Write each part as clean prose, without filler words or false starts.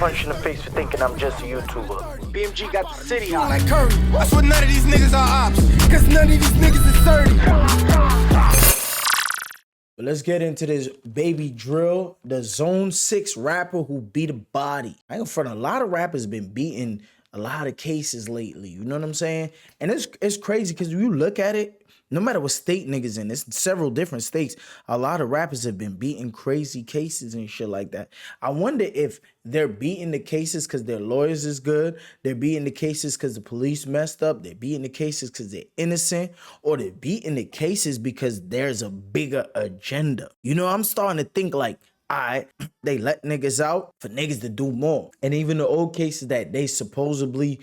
punched in the face for thinking I'm just a YouTuber. BMG got the city hot. Like Curry. I swear none of these niggas are ops. Cause none of these niggas is 30. But let's get into this Baby Drill, the Zone 6 rapper who beat a body. I ain't front, a lot of rappers been beating a lot of cases lately. You know what I'm saying? And it's crazy because you look at it, no matter what state niggas in, it's several different states. A lot of rappers have been beating crazy cases and shit like that. I wonder if they're beating the cases because their lawyers is good, they're beating the cases because the police messed up, they're beating the cases because they're innocent, or they're beating the cases because there's a bigger agenda. You know, I'm starting to think like, all right, they let niggas out for niggas to do more. And even the old cases that they supposedly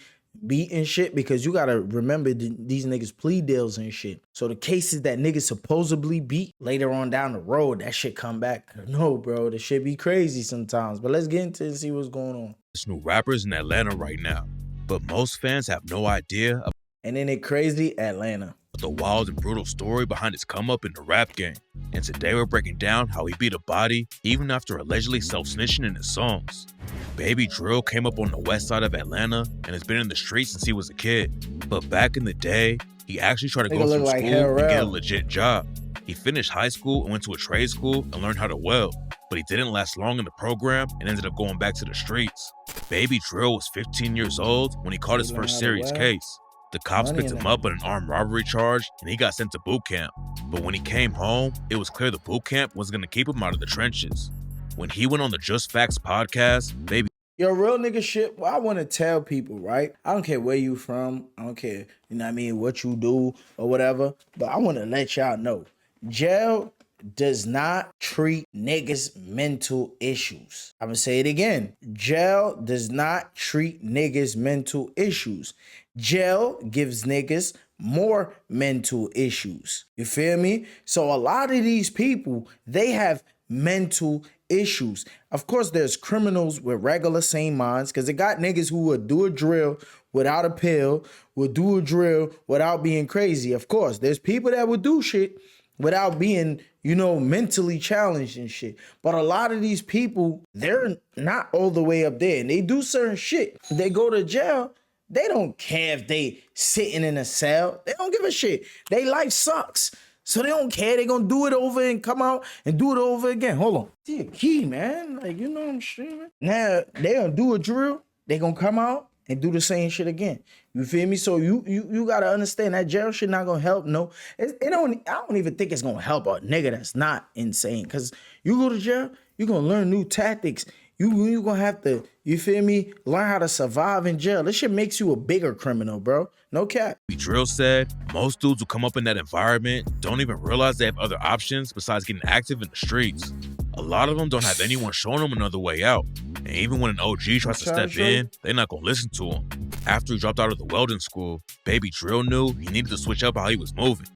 beat and shit, because you gotta remember these niggas plea deals and shit. So the cases that niggas supposedly beat later on down the road, that shit come back. No, bro, this shit be crazy sometimes. But let's get into it and see what's going on. There's new rappers in Atlanta right now, but most fans have no idea about And then it crazy, Atlanta. the wild and brutal story behind his come up in the rap game. And today we're breaking down how he beat a body even after allegedly self-snitching in his songs. Baby Drill came up on the west side of Atlanta and has been in the streets since he was a kid. But back in the day, he actually tried to go through school and get a legit job. He finished high school and went to a trade school and learned how to weld, but he didn't last long in the program and ended up going back to the streets. Baby Drill was 15 years old when he caught his first serious case. The cops picked him up on an armed robbery charge and he got sent to boot camp. But when he came home, it was clear the boot camp wasn't going to keep him out of the trenches. When he went on the Just Facts podcast, Baby Yo, real nigga shit, well, I want to tell people, right? I don't care where you from. I don't care, you know what I mean, what you do or whatever. But I want to let y'all know, jail does not treat niggas' mental issues. I'm going to say it again. Jail does not treat niggas' mental issues. Jail gives niggas more mental issues. You feel me? So a lot of these people, they have mental issues. Of course, there's criminals with regular sane minds, because they got niggas who would do a drill without a pill, would do a drill without being crazy. Of course, there's people that would do shit without being, you know, mentally challenged and shit. But a lot of these people, they're not all the way up there. And they do certain shit. They go to jail. They don't care if they sitting in a cell. They don't give a shit. They life sucks. So they don't care. They gonna do it over and come out and do it over again. Hold on. See a key, man. Like, you know what I'm saying? Now, they gonna do a drill. They gonna come out and do the same shit again. You feel me? So you gotta understand that jail shit not gonna help. No, I don't even think it's gonna help a nigga that's not insane. Cause you go to jail, you gonna learn new tactics. You gonna have to, you feel me, learn how to survive in jail. This shit makes you a bigger criminal, bro. No cap. Drill said most dudes who come up in that environment don't even realize they have other options besides getting active in the streets. A lot of them don't have anyone showing them another way out. And even when an OG tries to step in, they're not gonna listen to him. After he dropped out of the welding school, Baby Drill knew he needed to switch up how he was moving.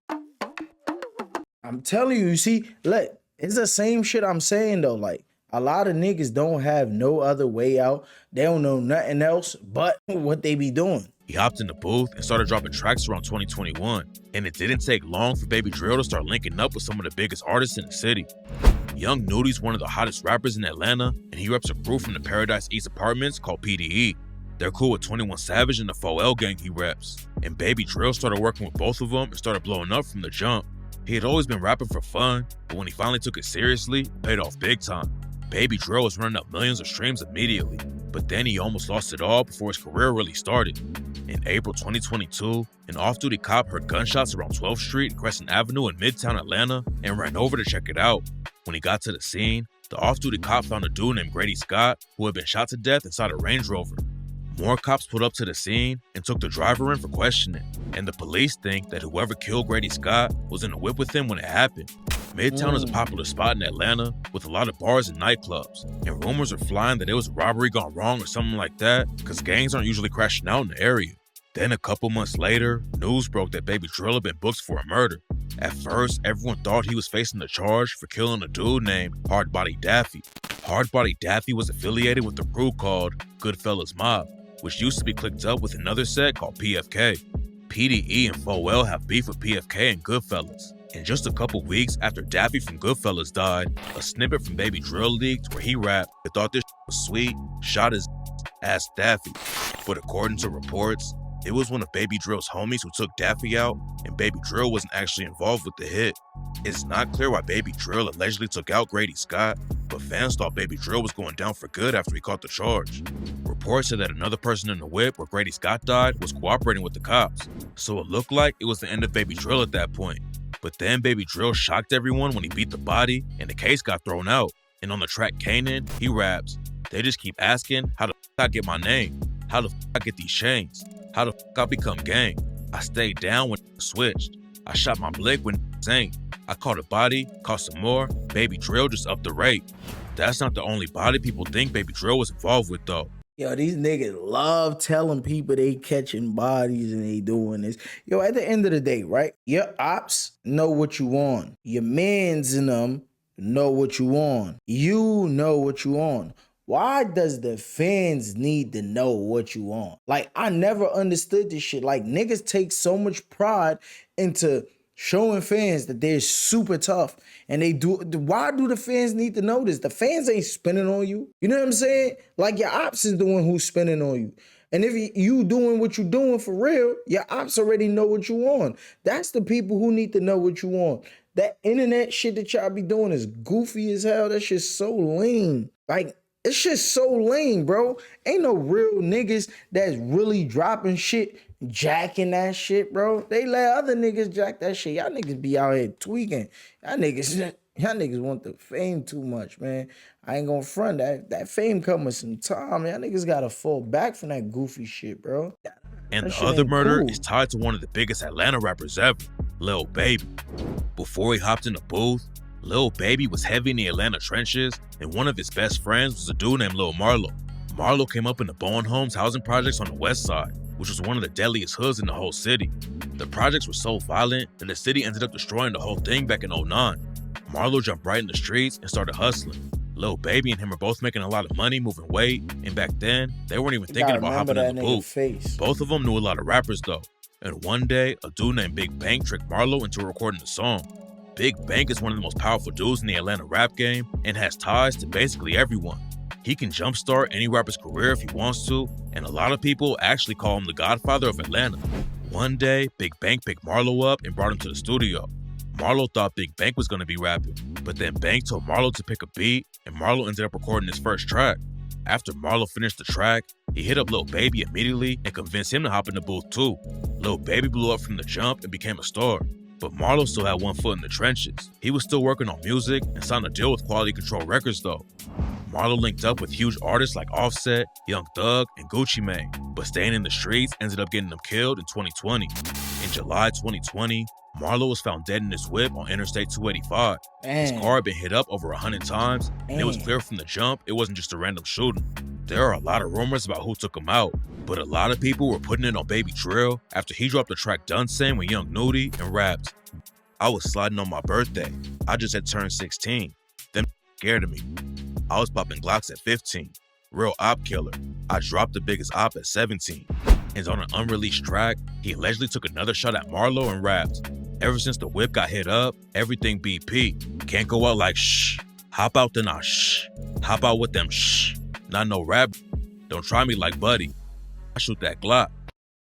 I'm telling you, you see, look, it's the same shit I'm saying though. Like, a lot of niggas don't have no other way out. They don't know nothing else but what they be doing. He hopped in the booth and started dropping tracks around 2021. And it didn't take long for Baby Drill to start linking up with some of the biggest artists in the city. Young Nudy's one of the hottest rappers in Atlanta, and he reps a crew from the Paradise East apartments called PDE. They're cool with 21 Savage and the 4L gang he reps. And Baby Drill started working with both of them and started blowing up from the jump. He had always been rapping for fun, but when he finally took it seriously, it paid off big time. Baby Drill was running up millions of streams immediately, but then he almost lost it all before his career really started. In April 2022, an off-duty cop heard gunshots around 12th Street and Crescent Avenue in Midtown Atlanta and ran over to check it out. When he got to the scene, the off-duty cop found a dude named Grady Scott who had been shot to death inside a Range Rover. More cops pulled up to the scene and took the driver in for questioning, and the police think that whoever killed Grady Scott was in a whip with him when it happened. Midtown is a popular spot in Atlanta with a lot of bars and nightclubs, and rumors are flying that it was a robbery gone wrong or something like that, because gangs aren't usually crashing out in the area. Then a couple months later, news broke that Baby Drill had been booked for a murder. At first, everyone thought he was facing a charge for killing a dude named Hardbody Daffy. Hardbody Daffy was affiliated with a crew called Goodfellas Mob, which used to be clicked up with another set called PFK. PDE and 4L have beef with PFK and Goodfellas. And just a couple weeks after Daffy from Goodfellas died, a snippet from Baby Drill leaked where he rapped and thought this was sweet, shot his ass Daffy. But according to reports, it was one of Baby Drill's homies who took Daffy out, and Baby Drill wasn't actually involved with the hit. It's not clear why Baby Drill allegedly took out Grady Scott, but fans thought Baby Drill was going down for good after he caught the charge. Reports said that another person in the whip where Grady Scott died was cooperating with the cops, so it looked like it was the end of Baby Drill at that point. But then Baby Drill shocked everyone when he beat the body, and the case got thrown out. And on the track Kanan, he raps, "They just keep asking, how the f I get my name? How the f I get these chains? How the f I become gang? I stayed down when switched. I shot my blick when ain't. I caught a body, caught some more, Baby Drill just upped the rate." That's not the only body people think Baby Drill was involved with though. Yo, these niggas love telling people they catching bodies and they doing this. Yo, at the end of the day, right? Your ops know what you on. Your mans in them know what you on. You know what you on. Why does the fans need to know what you on? Like, I never understood this shit. Like, niggas take so much pride into showing fans that they're super tough. And they do. Why do the fans need to know this? The fans ain't spinning on you. You know what I'm saying? Like, your ops is the one who's spinning on you. And if you doing what you doing for real, your ops already know what you on. That's the people who need to know what you on. That internet shit that y'all be doing is goofy as hell. That shit's so lame. Like, it's just so lame, bro. Ain't no real niggas that's really dropping shit, jacking that shit, bro. They let other niggas jack that shit. Y'all niggas be out here tweaking. Y'all niggas want the fame too much, man. I ain't gonna front that fame come with some time. Y'all niggas gotta fall back from that goofy shit, bro. And That the shit other ain't murder cool. is tied to one of the biggest Atlanta rappers ever, Lil Baby. Before he hopped in the booth, Lil Baby was heavy in the Atlanta trenches, and one of his best friends was a dude named Lil Marlo. Marlo came up in the Bowen Homes housing projects on the west side, which was one of the deadliest hoods in the whole city. The projects were so violent that the city ended up destroying the whole thing back in 2009. Marlo jumped right in the streets and started hustling. Lil Baby and him were both making a lot of money moving weight, and back then, they weren't even thinking about hopping in the booth. Face. Both of them knew a lot of rappers though, and one day, a dude named Big Bank tricked Marlo into recording the song. Big Bank is one of the most powerful dudes in the Atlanta rap game and has ties to basically everyone. He can jumpstart any rapper's career if he wants to, and a lot of people actually call him the Godfather of Atlanta. One day, Big Bank picked Marlo up and brought him to the studio. Marlo thought Big Bank was gonna be rapping, but then Bank told Marlo to pick a beat, and Marlo ended up recording his first track. After Marlo finished the track, he hit up Lil Baby immediately and convinced him to hop in the booth too. Lil Baby blew up from the jump and became a star. But Marlo still had one foot in the trenches. He was still working on music and signed a deal with Quality Control Records though. Marlo linked up with huge artists like Offset, Young Thug, and Gucci Mane, but staying in the streets ended up getting them killed in 2020. In July 2020, Marlo was found dead in his whip on Interstate 285. His car had been hit up over 100 times, and it was clear from the jump it wasn't just a random shooting. There are a lot of rumors about who took him out, but a lot of people were putting it on Baby Drill after he dropped the track Done Same with Young Nudie and rapped, "I was sliding on my birthday. I just had turned 16. Them scared of me. I was popping Glocks at 15. Real op killer. I dropped the biggest op at 17. And on an unreleased track, he allegedly took another shot at Marlo and rapped, "Ever since the whip got hit up, everything BP. Can't go out like shh. Hop out then I shh. Hop out with them shh. Not no rap. Don't try me like Buddy. I shoot that Glock."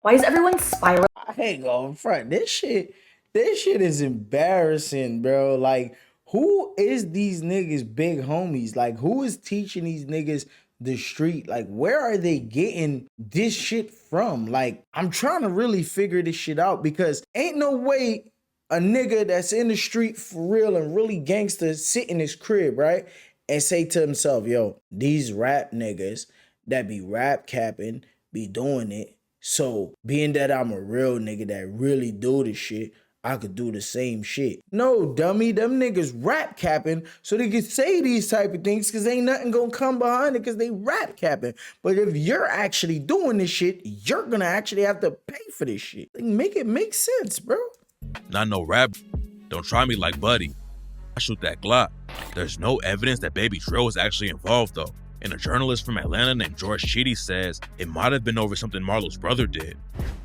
Why is everyone spiraling? I ain't going front. This shit is embarrassing, bro. Like, who is these niggas big homies? Like, who is teaching these niggas the street? Like, where are they getting this shit from? Like, I'm trying to really figure this shit out because ain't no way a nigga that's in the street for real and really gangster sit in his crib, right? And say to himself, yo, these rap niggas that be rap capping be doing it. So being that I'm a real nigga that really do this shit, I could do the same shit. No, dummy, them niggas rap capping so they can say these type of things because ain't nothing gonna come behind it because they rap capping. But if you're actually doing this shit, you're gonna actually have to pay for this shit. Like, make it make sense, bro. Not no rap. Don't try me like Buddy. I shoot that Glock. There's no evidence that Baby Drill was actually involved though. And a journalist from Atlanta named George Chidi says it might have been over something Marlo's brother did.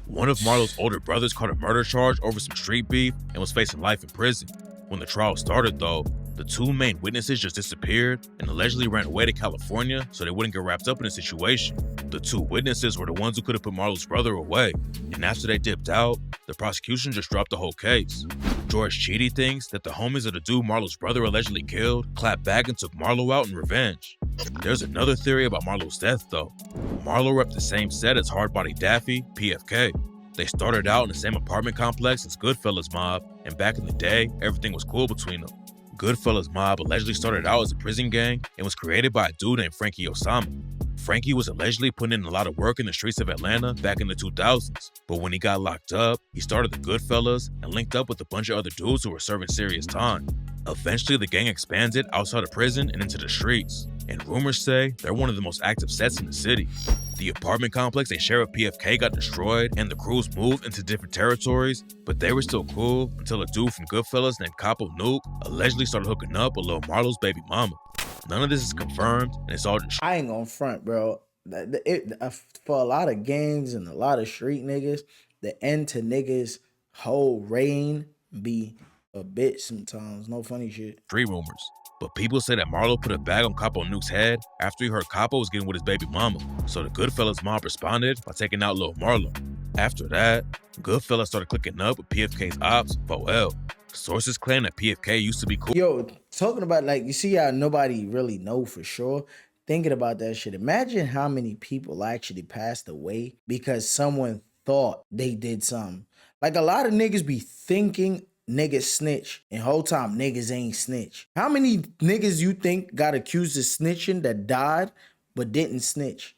One of Marlo's older brothers caught a murder charge over some street beef and was facing life in prison. When the trial started, though, the two main witnesses just disappeared and allegedly ran away to California so they wouldn't get wrapped up in the situation. The two witnesses were the ones who could have put Marlo's brother away, and after they dipped out, the prosecution just dropped the whole case. George Chidi thinks that the homies of the dude Marlo's brother allegedly killed clapped back and took Marlo out in revenge. There's another theory about Marlo's death, though. Marlo repped the same set as Hardbody Daffy, PFK. They started out in the same apartment complex as Goodfellas Mob, and back in the day, everything was cool between them. Goodfellas Mob allegedly started out as a prison gang and was created by a dude named Frankie Osama. Frankie was allegedly putting in a lot of work in the streets of Atlanta back in the 2000s, but when he got locked up, he started the Goodfellas and linked up with a bunch of other dudes who were serving serious time. Eventually, the gang expanded outside of prison and into the streets, and rumors say they're one of the most active sets in the city. The apartment complex they share with PFK got destroyed, and the crews moved into different territories, but they were still cool until a dude from Goodfellas named Capo Nuke allegedly started hooking up with Lil Marlo's baby mama. None of this is confirmed, and it's all just I ain't gonna front, bro. For a lot of gangs and a lot of street niggas, the end to niggas' whole reign be a bitch sometimes. No funny shit. street rumors. But people say that Marlo put a bag on Capo Nuke's head after he heard Capo was getting with his baby mama. So the Goodfellas mob responded by taking out Lil Marlo. After that, Goodfellas started clicking up with PFK's ops, Foel. Sources claim that PFK used to be cool. Yo, talking about, like, you see how nobody really know for sure? Thinking about that shit, imagine how many people actually passed away because someone thought they did something. Like, a lot of niggas be thinking niggas snitch, and whole time niggas ain't snitch. How many niggas you think got accused of snitching that died but didn't snitch?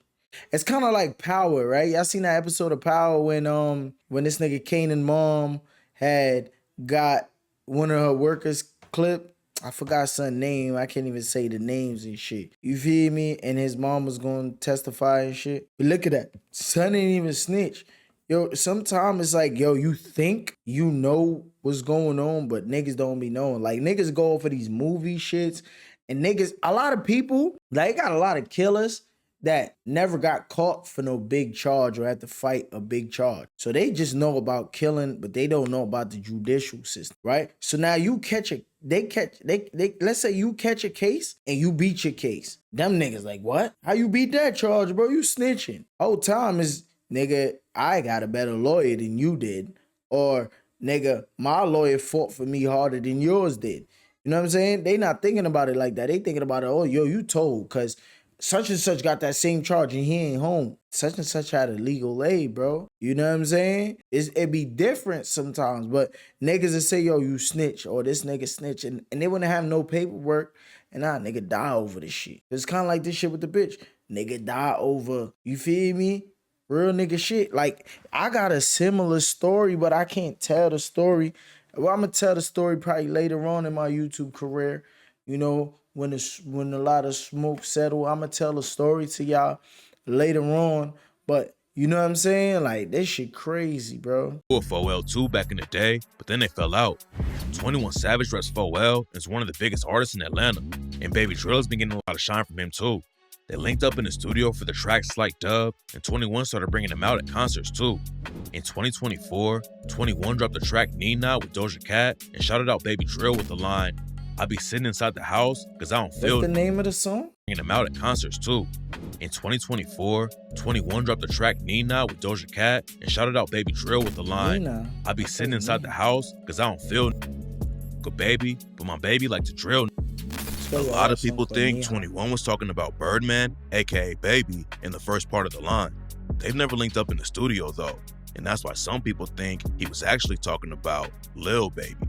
It's kind of like Power, right? Y'all seen that episode of Power when this nigga Kanan mom had got one of her workers clipped? I forgot son name. I can't even say the names and shit. You feel me? And his mom was going to testify and shit. But look at that. Son ain't even snitch. Yo, sometimes it's like, yo, you think you know what's going on, but niggas don't be knowing. Like, niggas go for these movie shits, and niggas, a lot of people, like, got a lot of killers that never got caught for no big charge or had to fight a big charge. So they just know about killing, but they don't know about the judicial system, right? So now you catch a, let's say you catch a case and you beat your case. Them niggas like, what? How you beat that charge, bro? You snitching. Whole time is, nigga, I got a better lawyer than you did. Or, nigga, my lawyer fought for me harder than yours did. You know what I'm saying? They not thinking about it like that. They thinking about it, oh, yo, you told, because such and such got that same charge and he ain't home. Such and such had a legal aid, bro. You know what I'm saying? It be different sometimes, but niggas will say, yo, you snitch, or this nigga snitch, and they wouldn't have no paperwork, and nigga die over this shit. It's kind of like this shit with the bitch. Nigga die over, you feel me? Real nigga shit. Like, I got a similar story, but I can't tell the story. Well, I'm going to tell the story probably later on in my YouTube career. You know, when a lot of smoke settle, I'm going to tell a story to y'all later on. But you know what I'm saying? Like, this shit crazy, bro. Foel too back in the day, but then they fell out. 21 Savage reps Foel and is one of the biggest artists in Atlanta, and Baby Drill has been getting a lot of shine from him too. They linked up in the studio for the track Slight Dub, and 21 started bringing them out at concerts too. In 2024, 21 dropped the track Nina with Doja Cat and shouted out Baby Drill with the line, I be sitting inside the house because I don't feel What's the name of the song? Bringing them out at concerts too. In 2024, 21 dropped the track Nina with Doja Cat and shouted out Baby Drill with the line, Nina. I be sitting inside the house because I don't feel good baby, but my baby like to drill. A lot of people think 21 was talking about Birdman, aka Baby, in the first part of the line. They've never linked up in the studio though, and that's why some people think he was actually talking about Lil Baby.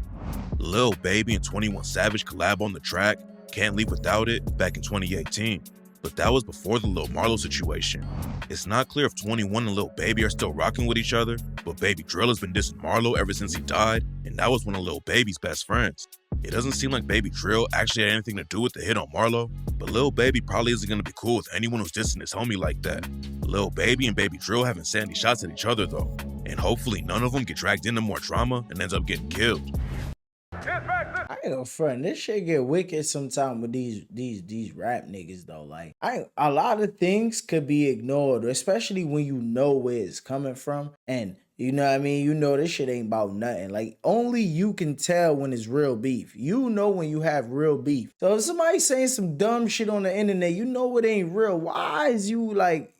Lil Baby and 21 Savage collab on the track Can't Leave Without It back in 2018, but that was before the Lil Marlo situation. It's not clear if 21 and Lil Baby are still rocking with each other, but Baby Drill has been dissing Marlo ever since he died, and that was one of Lil Baby's best friends. It doesn't seem like Baby Drill actually had anything to do with the hit on Marlo, but Lil Baby probably isn't gonna be cool with anyone who's dissing his homie like that. Lil Baby and Baby Drill haven't sent any shots at each other though, and hopefully none of them get dragged into more drama and ends up getting killed. I ain't gonna front. This shit get wicked sometimes with these rap niggas though. Like, a lot of things could be ignored, especially when you know where it's coming from. And You know what I mean? You know this shit ain't about nothing. Like, only you can tell when it's real beef. You know when you have real beef. So if somebody's saying some dumb shit on the internet, you know it ain't real. Why is you like,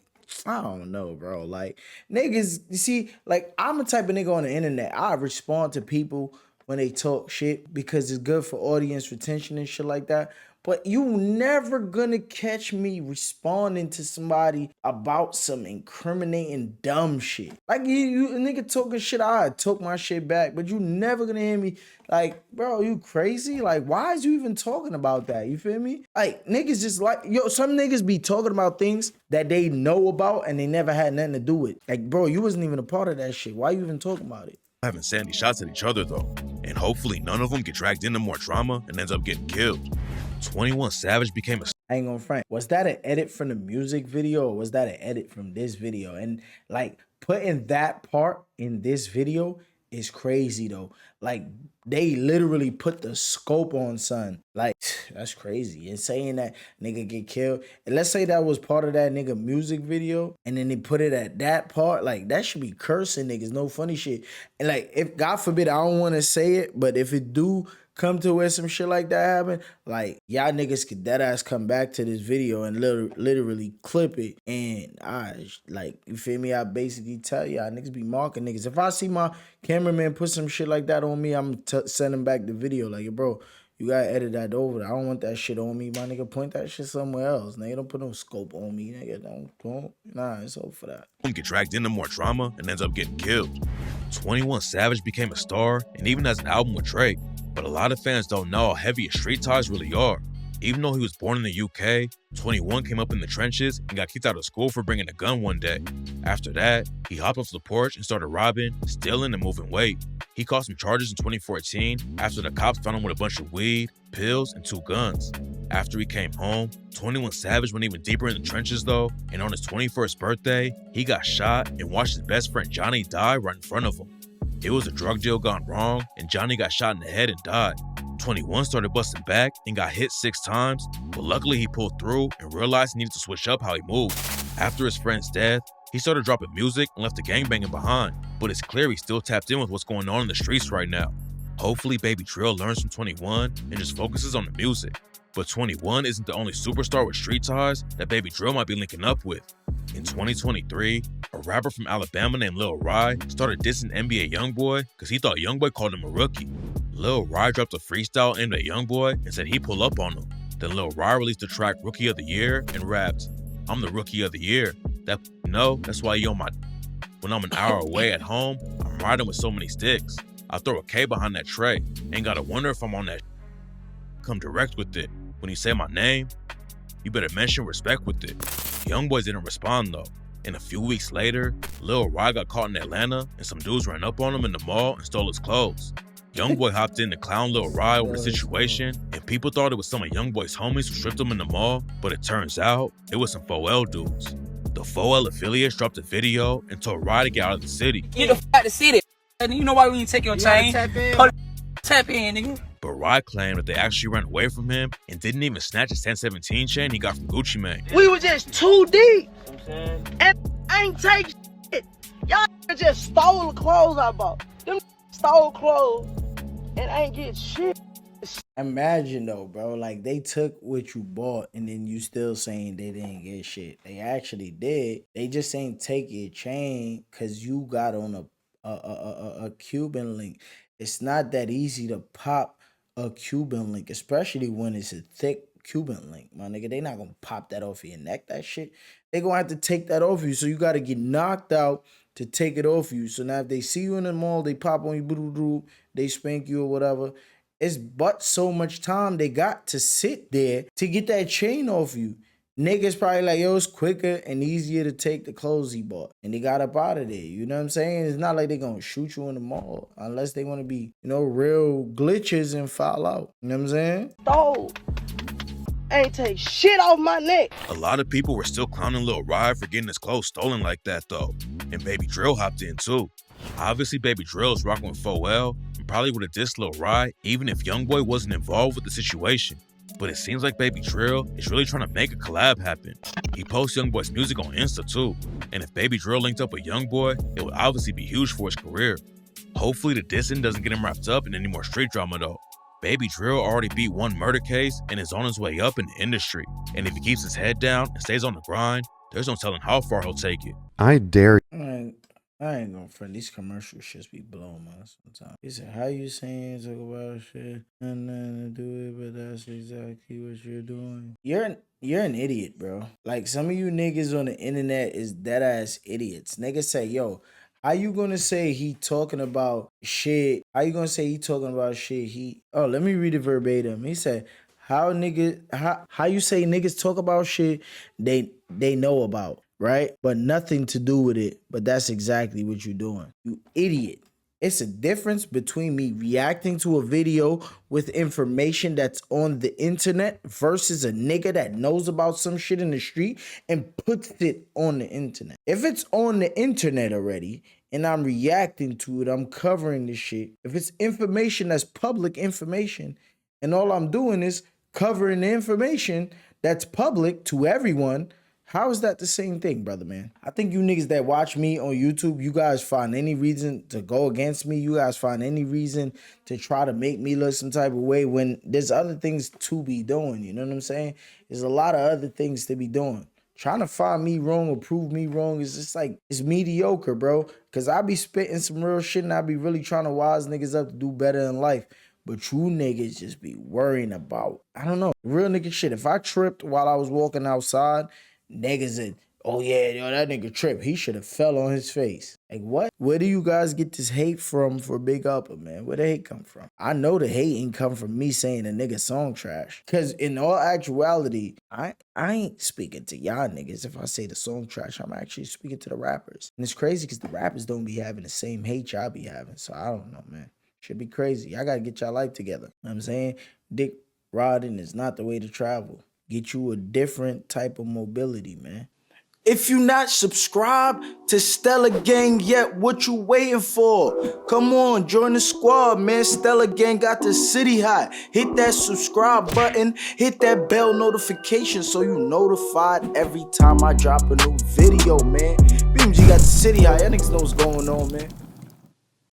I don't know, bro. Like, niggas, you see, like, I'm the type of nigga on the internet. I respond to people when they talk shit because it's good for audience retention and shit like that. But you never gonna catch me responding to somebody about some incriminating dumb shit. Like, you a nigga talking shit, I took my shit back, but you never gonna hear me like, bro, you crazy? Like, why is you even talking about that? You feel me? Like, niggas just like, yo, some niggas be talking about things that they know about and they never had nothing to do with. Like, bro, you wasn't even a part of that shit. Why you even talking about it? Having sandy shots at each other though, and hopefully none of them get dragged into more drama and ends up getting killed. 21 Savage became a I ain't gonna front. Was that an edit from the music video or was that an edit from this video? And like putting that part in this video is crazy though. Like they literally put the scope on son. Like that's crazy. And saying that nigga get killed. And let's say that was part of that nigga music video and then they put it at that part. Like that should be cursing niggas. No funny shit. And like if God forbid I don't want to say it, but if it do come to where some shit like that happen, like y'all niggas could deadass come back to this video and literally clip it. And I like, you feel me? I basically tell y'all niggas be marking niggas. If I see my cameraman put some shit like that on me, I'm send him back the video. Like, bro, you gotta edit that over. I don't want that shit on me. My nigga, point that shit somewhere else. Nigga, don't put no scope on me. Nigga, don't. Nah, it's over for that. Get dragged into more drama and ends up getting killed. 21 Savage became a star and even has an album with Drake. But a lot of fans don't know how heavy his street ties really are. Even though he was born in the UK, 21 came up in the trenches and got kicked out of school for bringing a gun one day. After that, he hopped off the porch and started robbing, stealing, and moving weight. He caught some charges in 2014 after the cops found him with a bunch of weed, pills, and 2 guns. After he came home, 21 Savage went even deeper in the trenches though, and on his 21st birthday, he got shot and watched his best friend Johnny die right in front of him. It was a drug deal gone wrong, and Johnny got shot in the head and died. 21 started busting back and got hit 6 times, but luckily he pulled through and realized he needed to switch up how he moved. After his friend's death, he started dropping music and left the gangbanging behind, but it's clear he's still tapped in with what's going on in the streets right now. Hopefully Baby Drill learns from 21 and just focuses on the music. But 21 isn't the only superstar with street ties that Baby Drill might be linking up with. In 2023, a rapper from Alabama named Lil Ry started dissing NBA Youngboy because he thought Youngboy called him a rookie. Lil Ry dropped a freestyle aimed at Youngboy and said he'd pull up on him. Then Lil Ry released the track Rookie of the Year and rapped, "I'm the Rookie of the Year. That that's why you on my when I'm an hour away at home, I'm riding with so many sticks. I throw a K behind that tray. Ain't gotta wonder if I'm on that. Come direct with it. When you say my name, you better mention respect with it." Youngboy didn't respond though. And a few weeks later, Lil Ry got caught in Atlanta and some dudes ran up on him in the mall and stole his clothes. Youngboy hopped in to clown Lil Ry over the situation, and people thought it was some of Youngboy's homies who stripped him in the mall, but it turns out it was some 4L dudes. The 4L affiliates dropped a video and told Ry to get out of the city. Get the f*** out of the city. And you know why we ain't take your chain? Tap in, nigga. But Ry claimed that they actually ran away from him and didn't even snatch his 1017 chain he got from Gucci Mane. We were just too deep. And I ain't take shit. Y'all just stole the clothes I bought. Them stole clothes and ain't get shit. Imagine though, bro, like they took what you bought and then you still saying they didn't get shit. They actually did. They just ain't take your chain because you got on a Cuban link. It's not that easy to pop a Cuban link, especially when it's a thick Cuban link, my nigga. They not gonna pop that off of your neck, that shit. They gonna have to take that off you, so you gotta get knocked out to take it off you. So now if they see you in the mall, they pop on you, they spank you or whatever. It's but so much time they got to sit there to get that chain off you. Niggas probably like, yo, it's quicker and easier to take the clothes he bought. And they got up out of there. You know what I'm saying? It's not like they gonna shoot you in the mall unless they want to be, you know, real glitches and fall out. You know what I'm saying? Stole. Ain't take shit off my neck. A lot of people were still clowning Lil Ry for getting his clothes stolen like that though. And Baby Drill hopped in too. Obviously Baby Drill is rocking with 4L and probably would have dissed Lil Ry even if Youngboy wasn't involved with the situation. But it seems like Baby Drill is really trying to make a collab happen. He posts Youngboy's music on Insta too, and if Baby Drill linked up with Youngboy, it would obviously be huge for his career. Hopefully the dissing doesn't get him wrapped up in any more street drama though. Baby Drill already beat one murder case and is on his way up in the industry. And if he keeps his head down and stays on the grind, there's no telling how far he'll take it. I dare I ain't gonna front. These commercial shits be blowing my sometimes. He said, how you saying talk about shit and nothing to do it, but that's exactly what you're doing. You're an idiot, bro. Like, some of you niggas on the internet is dead ass idiots. Niggas say, yo, how you gonna say he talking about shit? How you gonna say he talking about shit? Let me read it verbatim. He said, how you say niggas talk about shit they know about, right? But nothing to do with it. But that's exactly what you're doing. You idiot. It's a difference between me reacting to a video with information that's on the internet versus a nigga that knows about some shit in the street and puts it on the internet. If it's on the internet already and I'm reacting to it, I'm covering the shit. If it's information that's public information and all I'm doing is covering the information that's public to everyone, how is that the same thing, brother, man? I think you niggas that watch me on YouTube, you guys find any reason to go against me. You guys find any reason to try to make me look some type of way when there's other things to be doing. You know what I'm saying? There's a lot of other things to be doing. Trying to find me wrong or prove me wrong is just like, it's mediocre, bro. Because I be spitting some real shit and I be really trying to wise niggas up to do better in life. But you niggas just be worrying about, I don't know, real nigga shit. If I tripped while I was walking outside, niggas said, oh yeah, yo, that nigga tripped. He should have fell on his face. Like, what? Where do you guys get this hate from for Big Upper, man? Where the hate come from? I know the hate ain't come from me saying a nigga song trash. Because in all actuality, I ain't speaking to y'all niggas. If I say the song trash, I'm actually speaking to the rappers. And it's crazy because the rappers don't be having the same hate y'all be having. So I don't know, man. Should be crazy. Y'all got to get y'all life together. You know what I'm saying? Dick riding is not the way to travel. Get you a different type of mobility, man. If you not subscribed to Stella Gang yet, what you waiting for? Come on, join the squad, man. Stella Gang got the city hot. Hit that subscribe button. Hit that bell notification so you notified every time I drop a new video, man. BMG got the city hot. Y'all niggas know what's going on, man.